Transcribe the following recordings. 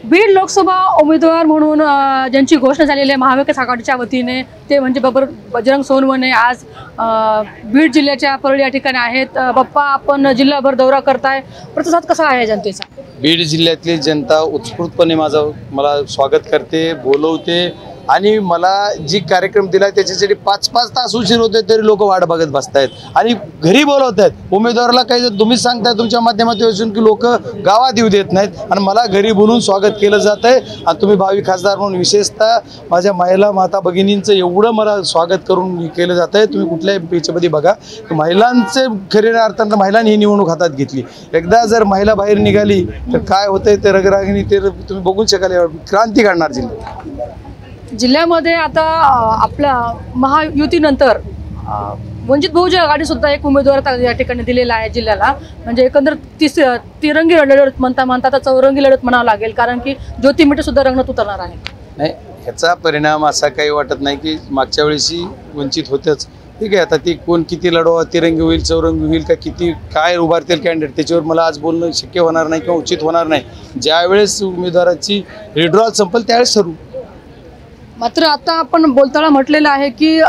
बीड लोकसभा उमेदवार म्हणून ज्यांची घोषणा झालेली आहे महाविकास आघाडीच्या वतीने ते म्हणजे बजरंग सोनवणे आज बीड जिल्ह्याच्या परळी या ठिकाणी आहेत। बाप्पा, आपण जिल्हाभर दौरा करताय, प्रतिसाद कसा आहे जनतेचा? बीड जिल्ह्यातली जनता उत्स्फूर्तपणे मला स्वागत करते, बोलवते आणि मला जी कार्यक्रम दिला त्याच्यासाठी 5-5 तास उशीर होते तरी लोक वाट बघत बसतायत आणि घरी बोलवतात उमेदवाराला। काही जर तुम्हीच सांगताय तुमच्या माध्यमातून की लोक गावात येऊ देत नाहीत आणि मला घरी बोलून स्वागत केलं जात आहे। आणि तुम्ही भावी खासदार म्हणून विशेषतः माझ्या महिला माता भगिनींचं एवढं मला स्वागत करून केलं जात आहे। तुम्ही कुठल्याही पेजमध्ये बघा, महिलांचे खऱ्या अर्थानं महिलांनी ही निवडणूक हातात घेतली। एकदा जर महिला बाहेर निघाली तर काय होतंय ते रगरागिणी ते तुम्ही बघून शकाल, क्रांती घडणार जिल्ह्यामध्ये। आता आपल्या महायुतीनंतर वंचित बहुजन आघाडी सुद्धा एक उमेदवार या ठिकाणी दिलेला आहे जिल्ह्याला। म्हणजे एकंदर तिरंगी लढत म्हणता आता चौरंगी लढत म्हणावं लागेल, कारण की ज्योती मेटे सुद्धा रंगणात उतरणार आहे। नाही, ह्याचा परिणाम असा काही वाटत नाही की मागच्या वेळेसही वंचित होतेच, ठीक आहे। आता ती कोण किती लढवा, तिरंगी होईल चौरंगी होईल का, किती काय उभारतील कॅन्डिडेट त्याच्यावर मला आज बोलणं शक्य होणार नाही किंवा उचित होणार नाही। ज्यावेळेस उमेदवाराची विड्रॉल संपेल त्यावेळेस ठरवू। मात्र आता आपण बोलताना म्हटलेलं आहे की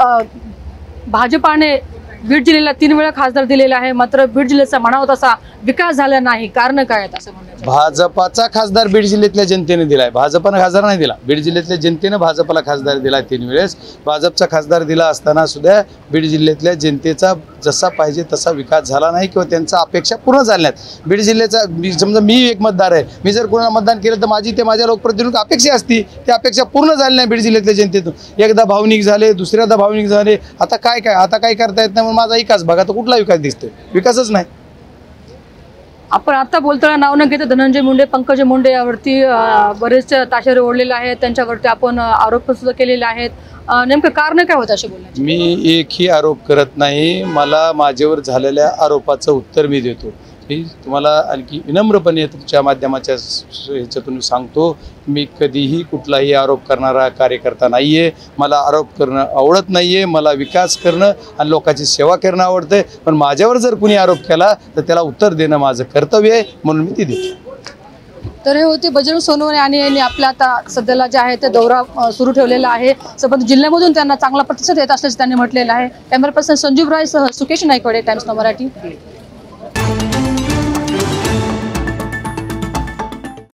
भाजपाने बीड जिल्ह्याला 3 वेळा खासदार दिलेला आहे, मात्र बीड जिल्ह्याचा म्हणावा तसा विकास झाला नाही। कारण काय आहेत असं म्हणायचं? भाजपाचा खासदार बीड जिल्ह्यातल्या जनतेने दिलाय, भाजपानं खासदार नाही दिला। बीड जिल्ह्यातल्या जनतेनं भाजपला खासदार दिला 3 वेळेस। भाजपचा खासदार दिला असताना सुद्धा बीड जिल्ह्यातल्या जनतेचा जसा पाहिजे तसा विकास झाला नाही किंवा त्यांच्या अपेक्षा पूर्ण झाल्या नाहीत। बीड जिल्ह्याचा समजा मी एक मतदार आहे, मी जर कोणाला मतदान केलं तर माझ्या लोकप्रतिनिधी अपेक्षा असती, त्या अपेक्षा पूर्ण झाल्या नाही बीड जिल्ह्यातल्या जनतेतून। एकदा भावनिक झाले, दुसऱ्यादा भावनिक झाले, आता काय करता येत नाही। म्हणून माझा विकास बघा तर कुठला विकास दिसतोय? विकासच नाही। आपण आता बोलताना नाव न घेता धनंजय मुंडे, पंकज मुंडे यावरती बरेच ताशेरे ओढलेले आहेत, त्यांच्यावरती आपण आरोप सुद्धा केलेले आहेत। नेमकं कारण काय होतं असे बोलण्याचे? मी एकही आरोप करत नाही, मला माझ्यावर झालेल्या आरोपाचं उत्तर मी देतो। मी तुम्हाला आणखी विनम्रपणे तुमच्या माध्यमाच्या ह्याच्यातून सांगतो, मी कधीही कुठलाही आरोप करणारा कार्यकर्ता नाही आहे। मला आरोप करणं आवडत नाही आहे, मला विकास करणं आणि लोकांची सेवा करणं आवडतं। पण माझ्यावर जर कुणी आरोप केला तर त्याला उत्तर देणं माझं कर्तव्य आहे, म्हणून मी ते देतो। तर हे होते बजरंग सोनवणे आणि यांनी आपल्या आता सध्याला जे आहे ते दौरा सुरू ठेवलेला आहे। संबंधित जिल्ह्यामधून त्यांना चांगला प्रतिसाद येत असल्याचं त्यांनी म्हटलेलं आहे। कॅमेरा पर्सन संजीव राय सह सुकेश नायकवडे, टाइम्स नाऊ मराठी।